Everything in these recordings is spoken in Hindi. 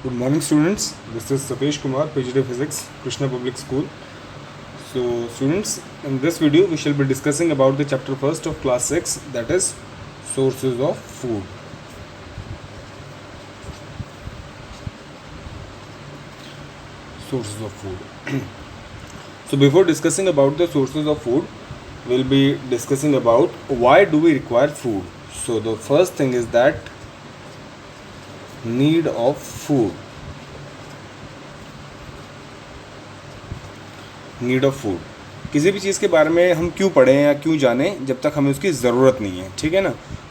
Good morning, students. This is Sakesh Kumar, PhD Physics, Krishna Public School. So, students, in this video, we shall be discussing about the chapter first of class 6, that is sources of food. Sources of food. So, before discussing about the sources of food, we'll be discussing about why do we require food. So, the first thing is that need of food. Need of food, किसी भी चीज़ के बारे में हम क्यों पढ़ें या क्यों जानें जब तक हमें उसकी ज़रूरत नहीं है, ठीक है ना।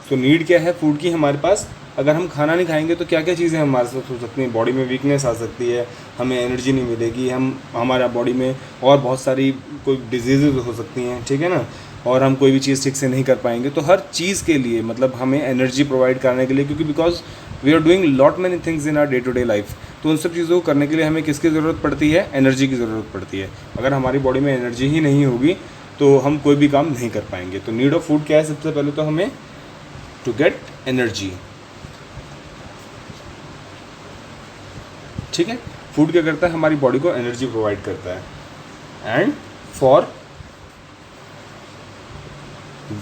तो नीड क्या है फूड की हमारे पास। अगर हम खाना नहीं खाएंगे तो क्या क्या चीज़ें हमारे साथ हो सकती हैं। बॉडी में वीकनेस आ सकती है, हमें एनर्जी नहीं मिलेगी, हमारा बॉडी में और बहुत सारी कोई डिजीज़ हो सकती हैं, ठीक है ना। और हम कोई भी चीज़ ठीक से नहीं कर पाएंगे। तो हर चीज़ के लिए मतलब हमें एनर्जी प्रोवाइड करने के लिए, क्योंकि because we are doing lot many things in our day to day life, तो उन सब चीज़ों को करने के लिए हमें किसकी ज़रूरत पड़ती है, एनर्जी की ज़रूरत पड़ती है। अगर हमारी बॉडी में एनर्जी ही नहीं होगी तो हम कोई भी काम नहीं कर पाएंगे। तो नीड ऑफ फूड क्या है, सबसे पहले तो हमें टू गेट एनर्जी, ठीक है। फूड क्या करता है, हमारी बॉडी को एनर्जी प्रोवाइड करता है। And for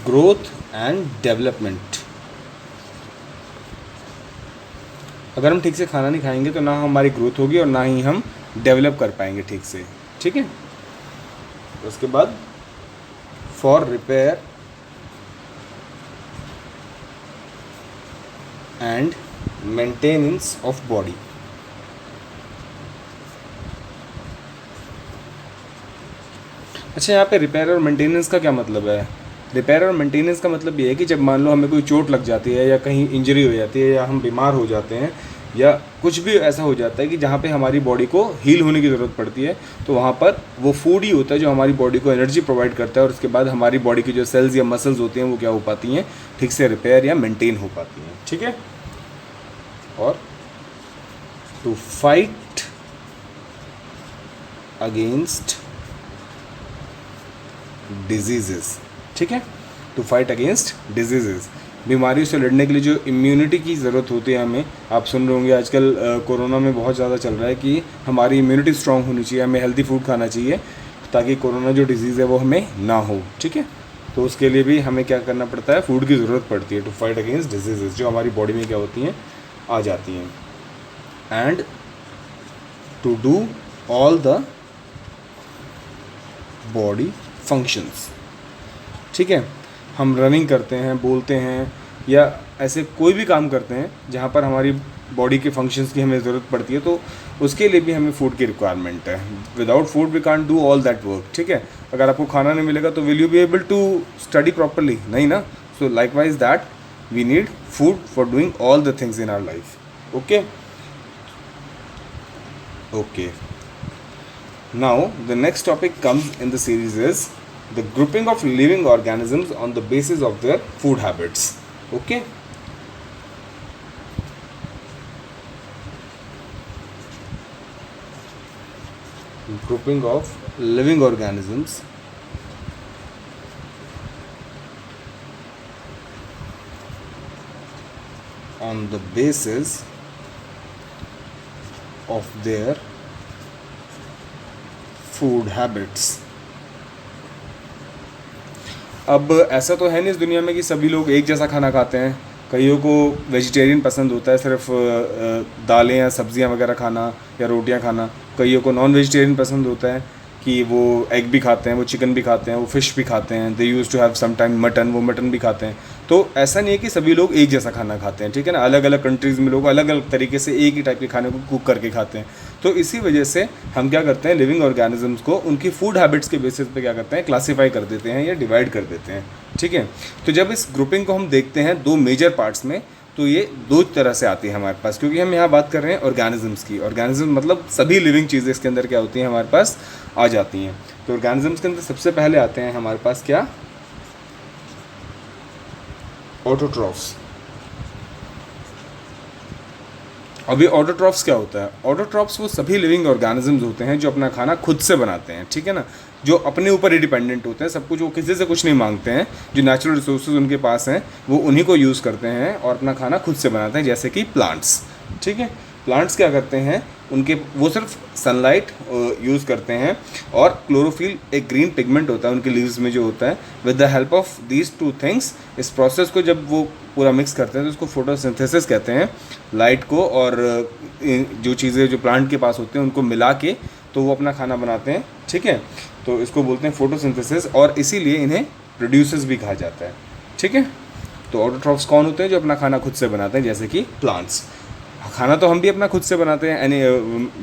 growth and development, अगर हम ठीक से खाना नहीं खाएंगे तो ना हमारी ग्रोथ होगी और ना ही हम डेवलप कर पाएंगे ठीक से, ठीक है। उसके बाद for repair and maintenance of body. अच्छा, यहाँ पे रिपेयर और मेंटेनेंस का क्या मतलब है। रिपेयर और मेंटेनेंस का मतलब ये है कि जब मान लो हमें कोई चोट लग जाती है या कहीं इंजरी हो जाती है या हम बीमार हो जाते हैं या कुछ भी ऐसा हो जाता है कि जहाँ पे हमारी बॉडी को हील होने की ज़रूरत पड़ती है, तो वहाँ पर वो फूड ही होता है जो हमारी बॉडी को एनर्जी प्रोवाइड करता है और उसके बाद हमारी बॉडी की जो सेल्स या मसल्स होती हैं वो क्या हो पाती हैं, ठीक से रिपेयर या मेंटेन हो पाती हैं, ठीक है। और टू फाइट अगेंस्ट डिजीजेस, ठीक है। टू फाइट अगेंस्ट डिजीजेस, बीमारियों से लड़ने के लिए जो इम्यूनिटी की ज़रूरत होती है हमें। आप सुन रहे होंगे आजकल कोरोना में बहुत ज़्यादा चल रहा है कि हमारी इम्यूनिटी स्ट्रांग होनी चाहिए, हमें हेल्दी फूड खाना चाहिए ताकि कोरोना जो डिजीज़ है वो हमें ना हो, ठीक है। तो उसके लिए भी हमें क्या करना पड़ता है, फूड की ज़रूरत पड़ती है टू फाइट अगेंस्ट डिजीजेस जो हमारी बॉडी में क्या होती हैं, आ जाती हैं। And to do all the body functions, ठीक है। हम रनिंग करते हैं, बोलते हैं या ऐसे कोई भी काम करते हैं जहाँ पर हमारी बॉडी के फंक्शंस की हमें ज़रूरत पड़ती है, तो उसके लिए भी हमें फूड की रिक्वायरमेंट है। Without food we can't do all that work, ठीक है। अगर आपको खाना नहीं मिलेगा तो will you be able to study properly, नहीं ना। So likewise that we need food for doing all the things in our life, okay okay. Now, the next topic comes in the series is the grouping of living organisms on the basis of their food habits. Okay? Grouping of living organisms on the basis of their food habits. अब ऐसा तो है नहीं इस दुनिया में कि सभी लोग एक जैसा खाना खाते हैं। कईयों को वेजिटेरियन पसंद होता है, सिर्फ दालें या सब्जियां वगैरह खाना या रोटियां खाना। कईयों को नॉन वेजिटेरियन पसंद होता है कि वो एग भी खाते हैं, वो चिकन भी खाते हैं, वो फ़िश भी खाते हैं। They use to have some time mutton, वो मटन भी खाते हैं। तो ऐसा नहीं है कि सभी लोग एक जैसा खाना खाते हैं, ठीक है ना। अलग अलग कंट्रीज़ में लोग अलग अलग तरीके से एक ही टाइप के खाने को कुक करके खाते हैं। तो इसी वजह से हम क्या करते हैं, लिविंग ऑर्गेनिजम्स को उनकी फूड हैबिट्स के बेसिस पे क्या करते हैं, क्लासीफाई कर देते हैं या डिवाइड कर देते हैं, ठीक है। तो जब इस ग्रुपिंग को हम देखते हैं दो मेजर पार्ट्स में, तो ये दो तरह से आती है हमारे पास, क्योंकि हम यहाँ बात कर रहे हैं ऑर्गेनिजम्स की। ऑर्गेनिज्म मतलब सभी लिविंग चीज़ें इसके अंदर क्या होती हैं, हमारे पास आ जाती हैं। तो ऑर्गेनिजम्स के अंदर सबसे पहले आते हैं हमारे पास क्या, ऑटोट्रॉफ्स। अभी ऑटोट्रॉफ्स क्या होता है, ऑटोट्रॉफ्स वो सभी लिविंग ऑर्गेनिजम्स होते हैं जो अपना खाना खुद से बनाते हैं, ठीक है ना। जो अपने ऊपर ही डिपेंडेंट होते हैं, सब कुछ, वो किसी से कुछ नहीं मांगते हैं। जो नेचुरल रिसोर्सेज उनके पास हैं वो उन्हीं को यूज़ करते हैं और अपना खाना खुद से बनाते हैं, जैसे कि प्लांट्स, ठीक है। प्लांट्स क्या करते हैं, उनके वो सिर्फ सनलाइट यूज़ करते हैं, और क्लोरोफिल एक ग्रीन पिगमेंट होता है उनके लीव्स में जो होता है, with the help of these two things, इस प्रोसेस को जब वो पूरा मिक्स करते हैं तो उसको फोटोसिंथेसिस कहते हैं। लाइट को और जो चीज़ें जो प्लांट के पास होते हैं उनको मिला के तो वो अपना खाना बनाते हैं, ठीक है। तो इसको बोलते हैं फोटोसिंथेसिस, और इसीलिए इन्हें प्रोड्यूसर्स भी कहा जाता है, ठीक है। तो ऑटोट्रॉफ्स कौन होते हैं, जो अपना खाना खुद से बनाते हैं, जैसे कि प्लांट्स। खाना तो हम भी अपना खुद से बनाते हैं एनी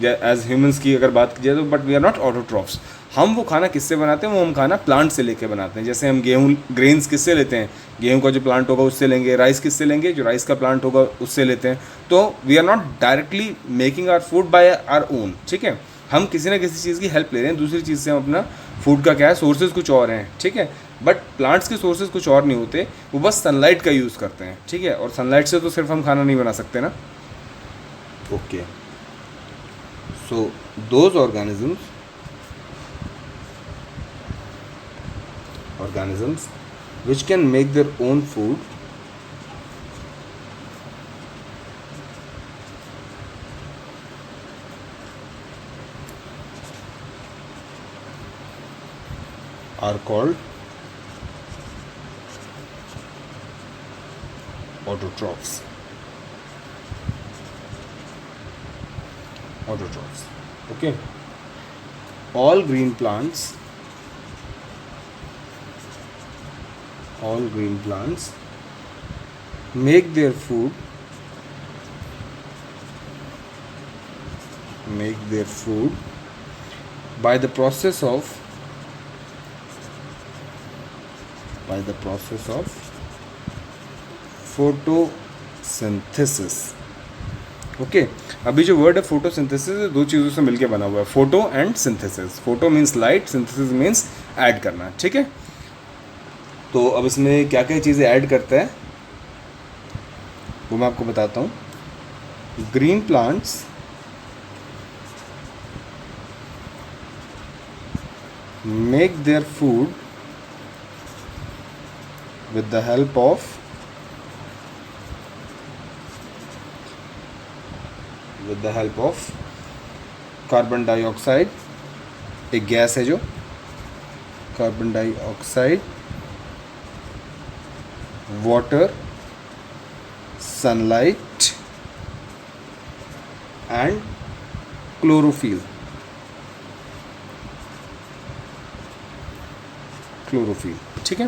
एज ह्यूमंस की अगर बात की जाए तो, but we are not autotrophs. हम वो खाना किससे बनाते हैं, वो हम खाना प्लांट से लेके बनाते हैं। जैसे हम गेहूँ ग्रेन्स किससे लेते हैं, गेहूँ का जो प्लांट होगा उससे लेंगे। राइस किससे लेंगे, जो राइस का प्लांट होगा उससे लेते हैं। तो we are not directly making our food by our own, ठीक है। हम किसी ना किसी चीज़ की हेल्प ले रहे हैं, दूसरी चीज़ से हम अपना फूड का क्या है, सोर्सेज कुछ और हैं, ठीक है। बट प्लांट्स के सोर्सेज कुछ और नहीं होते, वो बस सनलाइट का यूज़ करते हैं, ठीक है। और सनलाइट से तो सिर्फ हम खाना नहीं बना सकते ना। Okay, so those organisms which can make their own food are called autotrophs. Okay, all green plants make their food by the process of photosynthesis. Okay, अभी जो वर्ड है फोटोसिंथेसिस दो चीज़ों से मिलके बना हुआ है, photo and synthesis. Photo means light, synthesis means add करना, ठीक है। तो अब इसमें क्या क्या चीज़ें ऐड करता है वो मैं आपको बताता हूँ। Green plants make their food with the help of carbon dioxide, एक गैस है जो carbon dioxide, water, sunlight and chlorophyll. ठीक है।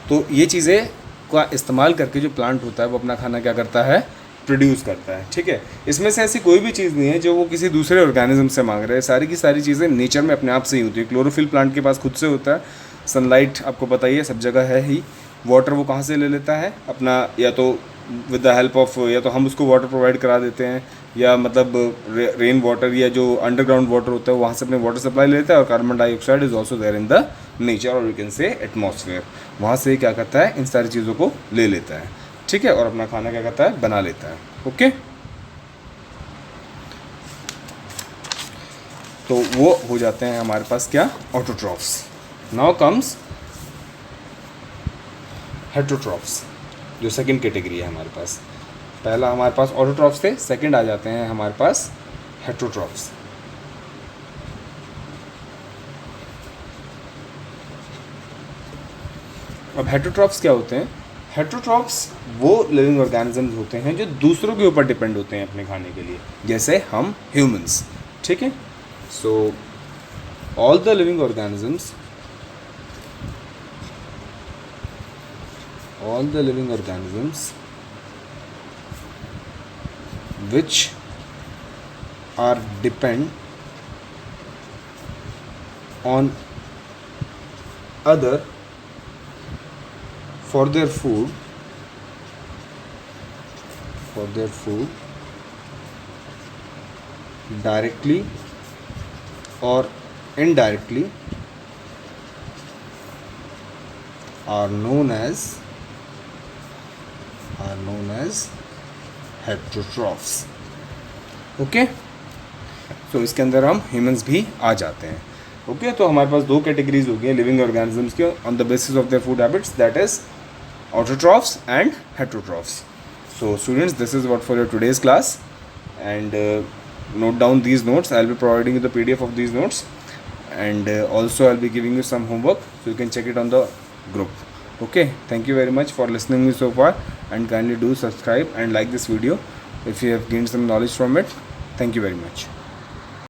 तो ये चीज़ें का इस्तेमाल करके जो प्लांट होता है वो अपना खाना क्या करता है, प्रोड्यूस करता है, ठीक है। इसमें से ऐसी कोई भी चीज़ नहीं है जो वो किसी दूसरे ऑर्गेनिज्म से मांग रहे हैं। सारी की सारी चीज़ें नेचर में अपने आप से ही होती है। क्लोरोफिल प्लांट के पास खुद से होता है, सनलाइट आपको पता ही है सब जगह है ही, वाटर वो कहाँ से ले लेता है अपना, या तो विद द हेल्प ऑफ, या तो हम उसको वाटर प्रोवाइड करा देते हैं, या मतलब रेन वाटर या जो अंडरग्राउंड वाटर होता है वहाँ से अपने वाटर सप्लाई लेता है। और carbon dioxide is also there in the nature, और यू कैन से एटमॉस्फेयर। वहाँ से क्या करता है, इन सारी चीज़ों को ले लेता है, ठीक है, और अपना खाना क्या करता है, बना लेता है। ओके, तो वो हो जाते हैं हमारे पास क्या, ऑटोट्रॉफ्स। नाउ कम्स हेटरोट्रॉफ्स, जो सेकंड कैटेगरी है हमारे पास। पहला हमारे पास ऑटोट्रॉफ्स थे, सेकंड आ जाते हैं हमारे पास हेटरोट्रॉफ्स। अब हेटरोट्रॉफ्स क्या होते हैं? हेटरोट्रॉफ्स वो लिविंग ऑर्गेनिजम्स होते हैं जो दूसरों के ऊपर डिपेंड होते हैं अपने खाने के लिए, जैसे हम ह्यूमंस, ठीक है। So all the living organisms which are depend on other for their food directly or indirectly are known as heterotrophs. Okay, so इसके अंदर हम ह्यूमंस भी आ जाते हैं। ओके, तो हमारे पास दो कैटेगरीज हो गई लिविंग ऑर्गेनिजम्स के on the basis of their food habits, that is autotrophs and heterotrophs. So students, this is what for your today's class, and note down these notes. I'll be providing you the PDF of these notes, and also I'll be giving you some homework so you can check it on the group. Okay, thank you very much for listening me so far, and kindly do subscribe and like this video if you have gained some knowledge from it. Thank you very much.